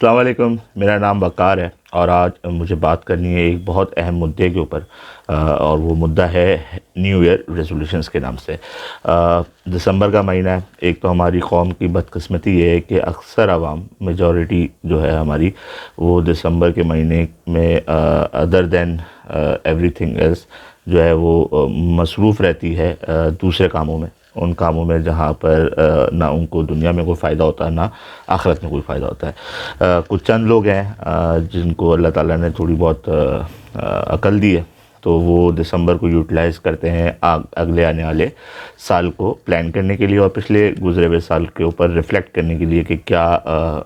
السلام علیکم، میرا نام وقار ہے اور آج مجھے بات کرنی ہے ایک بہت اہم مدعے کے اوپر، اور وہ مدعا ہے نیو ایئر ریزولوشنز کے نام سے۔ دسمبر کا مہینہ ہے۔ ایک تو ہماری قوم کی بدقسمتی یہ ہے کہ اکثر عوام میجورٹی جو ہے ہماری، وہ دسمبر کے مہینے میں other then everything else جو ہے وہ مصروف رہتی ہے دوسرے کاموں میں، ان کاموں میں جہاں پر نہ ان کو دنیا میں کوئی فائدہ ہوتا ہے نہ آخرت میں کوئی فائدہ ہوتا ہے۔ کچھ چند لوگ ہیں جن کو اللہ تعالیٰ نے تھوڑی بہت عقل دی ہے، تو وہ دسمبر کو یوٹیلائز کرتے ہیں اگلے آنے والے سال کو پلان کرنے کے لیے اور پچھلے گزرے ہوئے سال کے اوپر ریفلیکٹ کرنے کے لیے کہ کیا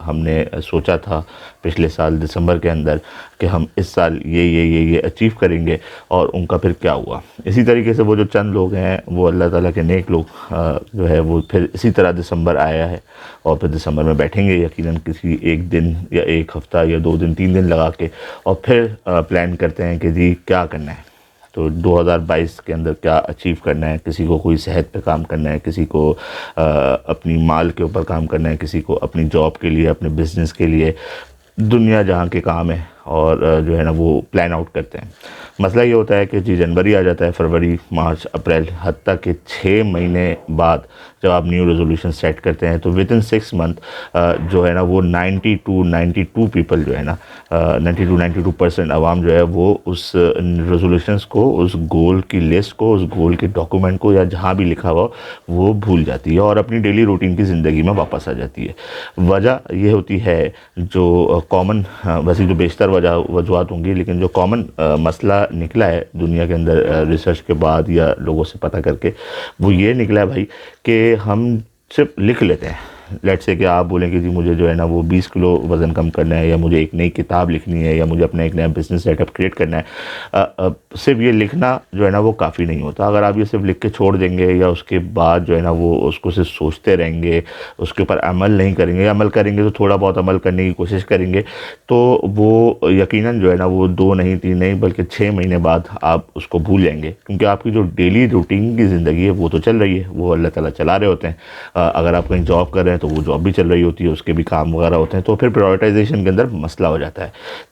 ہم نے سوچا تھا پچھلے سال دسمبر کے اندر کہ ہم اس سال یہ اچیو کریں گے اور ان کا پھر کیا ہوا۔ اسی طریقے سے وہ جو چند لوگ ہیں، وہ اللہ تعالیٰ کے نیک لوگ جو ہے وہ پھر اسی طرح دسمبر آیا ہے اور پھر دسمبر میں بیٹھیں گے یقیناً کسی ایک دن یا ایک ہفتہ یا 2 دن 3 دن لگا کے، اور پھر پلان کرتے ہیں کہ جی کیا کرنا ہے، تو 2022 کے اندر کیا اچیو کرنا ہے۔ کسی کو کوئی صحت پہ کام کرنا ہے، کسی کو اپنی مال کے اوپر کام کرنا ہے، کسی کو اپنی جاب کے لیے، اپنے بزنس کے لیے، دنیا جہاں کے کام ہے، اور جو ہے نا وہ پلان آؤٹ کرتے ہیں۔ مسئلہ یہ ہوتا ہے کہ جی جنوری آ جاتا ہے، فروری، مارچ، اپریل، حتیٰ کہ 6 مہینے بعد جب آپ نیو ریزولوشن سیٹ کرتے ہیں تو ودن 6 منتھ جو ہے نا وہ 92 پیپل جو ہے نا 92% عوام جو ہے وہ اس ریزولوشنس کو، اس گول کی لسٹ کو، اس گول کے ڈاکومنٹ کو یا جہاں بھی لکھا ہوا وہ بھول جاتی ہے اور اپنی ڈیلی روٹین کی زندگی میں واپس آ جاتی ہے۔ وجہ یہ ہوتی ہے جو کامن، ویسے جو بیشتر وجوہات ہوں گی، لیکن جو کامن مسئلہ نکلا ہے دنیا کے اندر ریسرچ کے بعد یا لوگوں سے پتہ کر کے، وہ یہ نکلا ہے بھائی کہ ہم صرف لکھ لیتے ہیں۔ لیٹ سے کہ آپ بولیں کہ جی مجھے جو ہے نا وہ 20 کلو وزن کم کرنا ہے، یا مجھے ایک نئی کتاب لکھنی ہے، یا مجھے اپنا ایک نیا بزنس سیٹ اپ کریٹ کرنا ہے۔ صرف یہ لکھنا جو ہے نا وہ کافی نہیں ہوتا۔ اگر آپ یہ صرف لکھ کے چھوڑ دیں گے یا اس کے بعد جو ہے نا وہ اس کو صرف سوچتے رہیں گے، اس کے اوپر عمل نہیں کریں گے، عمل کریں گے تو تھوڑا بہت عمل کرنے کی کوشش کریں گے، تو وہ یقیناً جو ہے نا وہ 2 نہیں 3 نہیں بلکہ 6 مہینے بعد آپ اس کو بھول جائیں گے، کیونکہ آپ کی جو ڈیلی روٹین کی زندگی ہے وہ تو چل رہی ہے، وہ اللہ تعالیٰ چلا رہے ہوتے ہیں۔ اگر آپ کہیں جاب کر رہے ہیں تو وہ جاب بھی چل رہی ہوتی ہے، اس کے بھی کام وغیرہ ہوتے ہیں، تو پھر پرائورٹائزیشن کے اندر مسئلہ ہو جاتا ہے۔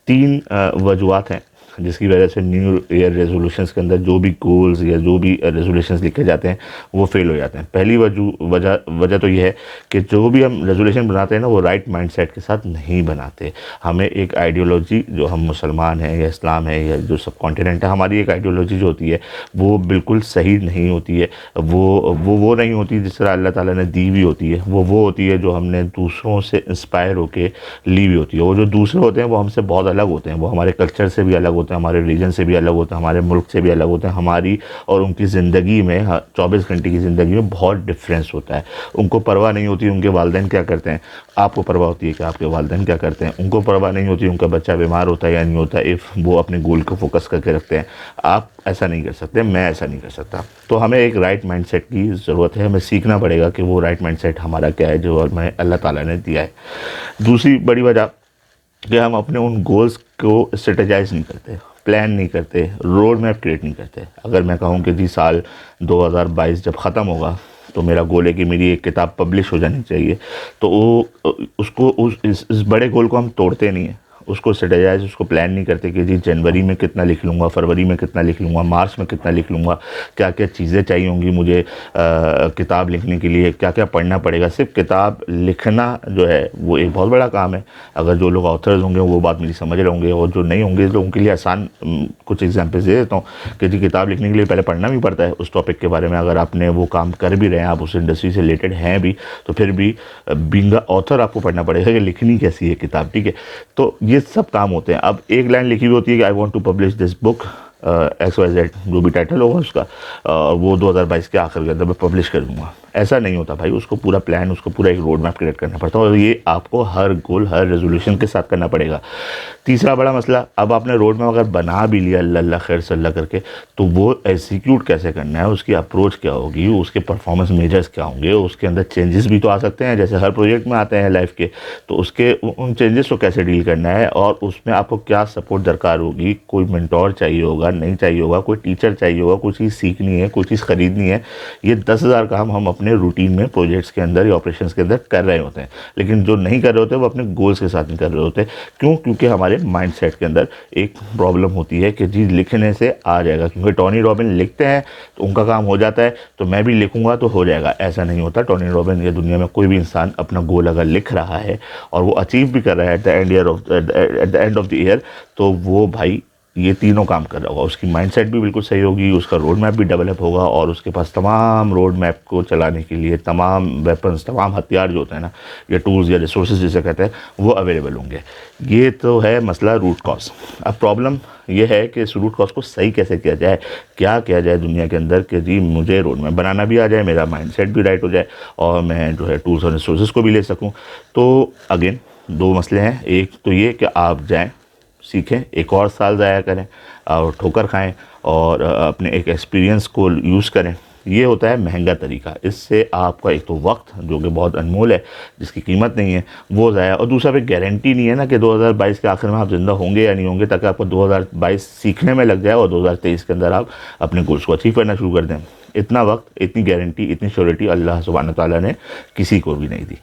3 وجوہات ہیں جس کی وجہ سے نیو ایئر ریزولوشنز کے اندر جو بھی گولز یا جو بھی ریزولوشنز لکھے جاتے ہیں وہ فیل ہو جاتے ہیں۔ پہلی وجہ تو یہ ہے کہ جو بھی ہم ریزولوشن بناتے ہیں نا وہ رائٹ مائنڈ سیٹ کے ساتھ نہیں بناتے۔ ہمیں ایک آئیڈیولوجی، جو ہم مسلمان ہیں یا اسلام ہے یا جو سب کانٹیننٹ ہے، ہماری ایک آئیڈیولوجی جو ہوتی ہے وہ بالکل صحیح نہیں ہوتی ہے۔ وہ نہیں ہوتی جس طرح اللہ تعالیٰ نے دی ہوئی ہوتی ہے، وہ ہوتی ہے جو ہم نے دوسروں سے انسپائر ہو کے لی ہوئی ہوتی ہے۔ وہ جو دوسرے ہوتے ہیں وہ ہم سے بہت الگ ہوتے ہیں، وہ ہمارے کلچر سے بھی الگ ہوتے ہیں، ہمارے ریلیجن سے بھی الگ ہوتے ہیں، ہمارے ملک سے بھی الگ ہوتے ہیں۔ ہماری اور ان کی زندگی میں 24 گھنٹے کی زندگی میں بہت ڈفرینس ہوتا ہے۔ ان کو پرواہ نہیں ہوتی ان کے والدین کیا کرتے ہیں، آپ کو پرواہ ہوتی ہے کہ آپ کے والدین کیا کرتے ہیں۔ ان کو پرواہ نہیں ہوتی ان کا بچہ بیمار ہوتا ہے یا نہیں ہوتا، وہ اپنے گول کو فوکس کر کے رکھتے ہیں۔ آپ ایسا نہیں کر سکتے، میں ایسا نہیں کر سکتا۔ تو ہمیں ایک رائٹ مائنڈ سیٹ کی ضرورت ہے، ہمیں سیکھنا پڑے گا کہ وہ رائٹ مائنڈ سیٹ ہمارا کیا ہے جو ہمیں اللہ تعالیٰ نے دیا ہے۔ دوسری بڑی وجہ کہ ہم اپنے ان گولز کو اسٹریٹجائز نہیں کرتے، پلان نہیں کرتے، روڈ میپ کریٹ نہیں کرتے۔ اگر میں کہوں کہ جی سال 2022 جب ختم ہوگا تو میرا گول ہے کہ میری ایک کتاب پبلش ہو جانی چاہیے، تو اس بڑے گول کو ہم توڑتے نہیں ہیں، اس کو اسٹریٹجائز، اس کو پلان نہیں کرتے کہ جی جنوری میں کتنا لکھ لوں گا، فروری میں کتنا لکھ لوں گا، مارچ میں کتنا لکھ لوں گا، کیا کیا چیزیں چاہیے ہوں گی مجھے کتاب لکھنے کے لیے، کیا کیا پڑھنا پڑے گا۔ صرف کتاب لکھنا جو ہے وہ ایک بہت بڑا کام ہے۔ اگر جو لوگ آتھرز ہوں گے وہ بات میری سمجھ رہے ہوں گے، اور جو نہیں ہوں گے تو ان کے لیے آسان کچھ ایگزامپلس دے دیتا ہوں کہ جی کتاب لکھنے کے لیے پہلے پڑھنا بھی پڑتا ہے اس ٹاپک کے بارے میں۔ اگر آپ نے وہ کام کر بھی رہے ہیں، آپ اس انڈسٹری سے ریلیٹڈ ہیں بھی، تو پھر بھی بینگ اے آتھر آپ کو پڑھنا پڑے گا کہ لکھنی کیسی ہے کتاب، ٹھیک ہے۔ تو یہ سب کام ہوتے ہیں۔ اب ایک لائن لکھی ہوئی ہوتی ہے کہ I want to publish this book XYZ، جو بھی ٹائٹل ہوگا اس کا، وہ 2022 کے آخر کے اندر میں پبلش کر دوں گا۔ ایسا نہیں ہوتا بھائی، اس کو پورا پلان، اس کو پورا ایک روڈ میپ کریٹ کرنا پڑتا ہے، اور یہ آپ کو ہر گول، ہر ریزولوشن کے ساتھ کرنا پڑے گا۔ تیسرا بڑا مسئلہ، اب آپ نے روڈ میپ اگر بنا بھی لیا اللہ اللہ خیر صلی اللہ کر کے، تو وہ ایگزیکیوٹ کیسے کرنا ہے، اس کی اپروچ کیا ہوگی، اس کے پرفارمنس میجرز کیا ہوں گے، اس کے اندر چینجز بھی تو آ سکتے ہیں جیسے ہر پروجیکٹ میں آتے ہیں لائف کے، تو اس کے ان چینجز کو کیسے ڈیل کرنا ہے، اور اس میں آپ کو کیا سپورٹ درکار ہوگی، کوئی منٹور چاہیے ہوگا نہیں چاہیے ہوگا، کوئی ٹیچر چاہیے ہوگا، کوئی چیز سیکھنی ہے، کوئی چیز خریدنی ہے۔ یہ 10,000 کام ہم اپنے اپنے روٹین میں پروجیکٹس کے اندر یا آپریشنس کے اندر کر رہے ہوتے ہیں، لیکن جو نہیں کر رہے ہوتے وہ اپنے گولز کے ساتھ نہیں کر رہے ہوتے. کیوں؟ کیونکہ ہمارے مائنڈ سیٹ کے اندر ایک پرابلم ہوتی ہے کہ جی لکھنے سے آ جائے گا، کیونکہ ٹونی رابن لکھتے ہیں تو ان کا کام ہو جاتا ہے، تو میں بھی لکھوں گا تو ہو جائے گا. ایسا نہیں ہوتا. ٹونی رابن یا دنیا میں کوئی بھی انسان اپنا گول اگر لکھ رہا ہے اور وہ اچیو بھی کر رہا ہے at the end of the year, تو وہ بھائی یہ تینوں کام کر رہا ہوگا. اس کی مائنڈ سیٹ بھی بالکل صحیح ہوگی، اس کا روڈ میپ بھی ڈیولپ ہوگا، اور اس کے پاس تمام روڈ میپ کو چلانے کے لیے تمام ویپنز، تمام ہتھیار جو ہوتے ہیں نا، یا ٹولز یا ریسورسز جسے کہتے ہیں، وہ اویلیبل ہوں گے. یہ تو ہے مسئلہ روٹ کاز. اب پرابلم یہ ہے کہ اس روٹ کاز کو صحیح کیسے کیا جائے، کیا کیا جائے دنیا کے اندر کہ جی مجھے روڈ میپ بنانا بھی آ جائے، میرا مائنڈ سیٹ بھی رائٹ ہو جائے، اور میں جو ہے ٹولز اور ریسورسز کو بھی لے سکوں. تو اگین دو مسئلے ہیں. ایک تو یہ کہ آپ جائیں، سیکھیں، ایک اور سال ضائع کریں اور ٹھوکر کھائیں اور اپنے ایک ایکسپیرینس کو یوز کریں. یہ ہوتا ہے مہنگا طریقہ. اس سے آپ کا ایک تو وقت جو کہ بہت انمول ہے، جس کی قیمت نہیں ہے، وہ ضائع، اور دوسرا پہ گارنٹی نہیں ہے نا کہ 2022 کے آخر میں آپ زندہ ہوں گے یا نہیں ہوں گے، تاکہ آپ کو 2022 سیکھنے میں لگ جائے اور 2023 کے اندر آپ اپنے گولس کو اچیو کرنا شروع کر دیں. اتنا وقت، اتنی گارنٹی، اتنی شیورٹی اللہ سبحانہ تعالیٰ نے کسی کو بھی نہیں دی.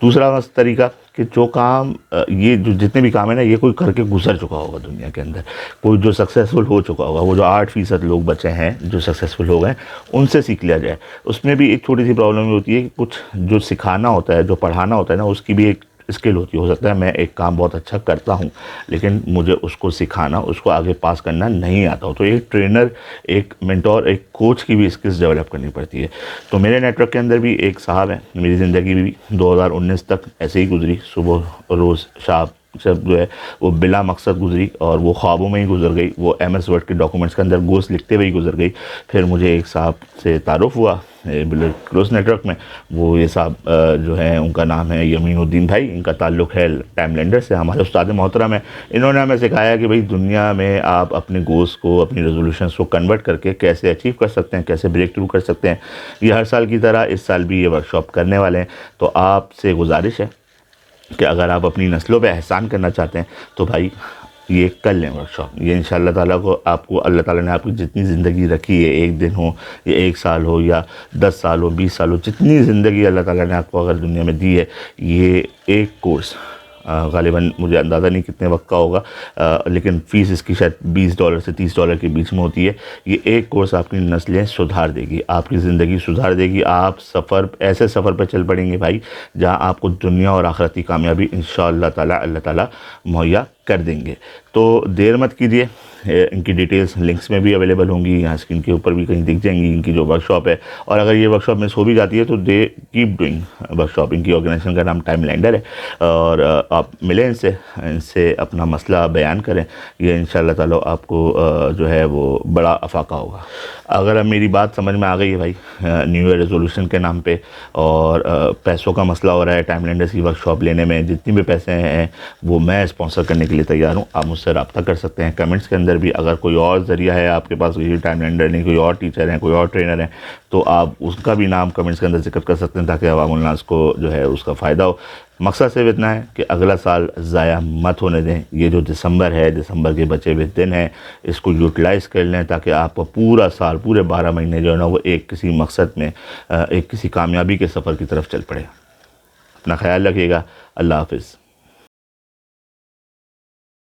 دوسرا طریقہ کہ جو کام، یہ جو جتنے بھی کام ہیں نا، یہ کوئی کر کے گزر چکا ہوگا دنیا کے اندر، کوئی جو سکسیسفل ہو چکا ہوگا. وہ جو 8% لوگ بچے ہیں جو سکسیسفل ہو گئے، ان سے سیکھ لیا جائے. اس میں بھی ایک چھوٹی سی پرابلم ہوتی ہے کہ کچھ جو سکھانا ہوتا ہے، جو پڑھانا ہوتا ہے نا، اس کی بھی ایک اسکل ہوتی ہے. ہو سکتا ہے میں ایک کام بہت اچھا کرتا ہوں، لیکن مجھے اس کو سکھانا، اس کو آگے پاس کرنا نہیں آتا ہو. تو ایک ٹرینر، ایک مینٹور، ایک کوچ کی بھی اسکلز ڈیولپ کرنی پڑتی ہے. تو میرے نیٹ ورک کے اندر بھی ایک صاحب ہیں. میری زندگی بھی 2019 تک ایسے ہی گزری، صبح روز شام جب جو ہے وہ بلا مقصد گزری، اور وہ خوابوں میں ہی گزر گئی. وہ ایم ایس ورڈ کے ڈاکومنٹس کے اندر گوشت لکھتے ہوئے ہی گزر گئی. پھر مجھے ایک صاحب سے تعارف ہوا کلوز نیٹ ورک میں. وہ یہ صاحب جو ہیں، ان کا نام ہے یمین الدین بھائی. ان کا تعلق ہے ٹائم لینڈر سے، ہمارے استاد محترم ہیں. انہوں نے ہمیں سکھایا کہ بھئی دنیا میں آپ اپنے گولس کو، اپنی ریزولوشنس کو کنورٹ کر کے کیسے اچیو کر سکتے ہیں، کیسے بریک تھرو کر سکتے ہیں. یہ ہر سال کی طرح اس سال بھی یہ ورکشاپ کرنے والے ہیں. تو آپ سے گزارش ہے کہ اگر آپ اپنی نسلوں پہ احسان کرنا چاہتے ہیں تو بھائی یہ کر لیں ورکشاپ. یہ انشاءاللہ تعالیٰ کو، آپ کو اللہ تعالیٰ نے آپ کی جتنی زندگی رکھی ہے، 1 دن ہو یا 1 سال ہو یا 10 سال ہو، 20 سال ہو، جتنی زندگی اللہ تعالیٰ نے آپ کو اگر دنیا میں دی ہے، یہ ایک کورس غالباً مجھے اندازہ نہیں کتنے وقت کا ہوگا، لیکن فیس اس کی شاید $20 سے $30 کے بیچ میں ہوتی ہے. یہ ایک کورس آپ کی نسلیں سدھار دے گی، آپ کی زندگی سدھار دے گی. آپ ایسے سفر پہ چل پڑیں گے بھائی، جہاں آپ کو دنیا اور آخرتی کامیابی انشاءاللہ تعالیٰ اللہ تعالیٰ مہیا کر دیں گے. تو دیر مت کیجیے. ان کی ڈیٹیلز لنکس میں بھی اویلیبل ہوں گی، یہاں اسکرین کے اوپر بھی کہیں دکھ جائیں گی ان کی جو ورکشاپ ہے. اور اگر یہ ورکشاپ مس ہو بھی جاتی ہے تو دے کیپ ڈوئنگ ورکشاپ. ان کی آرگنائزیشن کا نام ٹائم لینڈر ہے، اور آپ ملیں ان سے اپنا مسئلہ بیان کریں. یہ انشاءاللہ تعالیٰ آپ کو جو ہے وہ بڑا افاقہ ہوگا. اگر اب میری بات سمجھ میں آ گئی ہے بھائی، نیو ایئر ریزولوشن کے نام پہ اور پیسوں کا مسئلہ ہو رہا ہے ٹائم لینڈرز کی ورکشاپ لینے میں، جتنی بھی پیسے ہیں وہ میں اسپانسر کرنے کے لیے تیار ہوں. آپ مجھ سے رابطہ کر سکتے ہیں کمنٹس کے اندر بھی. اگر کوئی اور ذریعہ ہے آپ کے پاس، کوئی ٹائم لینڈر نہیں، کوئی اور ٹیچر ہیں، کوئی اور ٹرینر ہیں، تو آپ اس کا بھی نام کمنٹس کے اندر ذکر کر سکتے ہیں، تاکہ عوام الناس کو جو ہے اس کا فائدہ ہو. مقصد صرف اتنا ہے کہ اگلا سال ضائع مت ہونے دیں. یہ جو دسمبر ہے، دسمبر کے بچے ہوئے دن ہیں، اس کو یوٹیلائز کر لیں، تاکہ آپ کا پورا سال، پورے 12 مہینے جو ہے نا، وہ ایک کسی مقصد میں، ایک کسی کامیابی کے سفر کی طرف چل پڑے. اپنا خیال رکھیے گا. اللہ حافظ.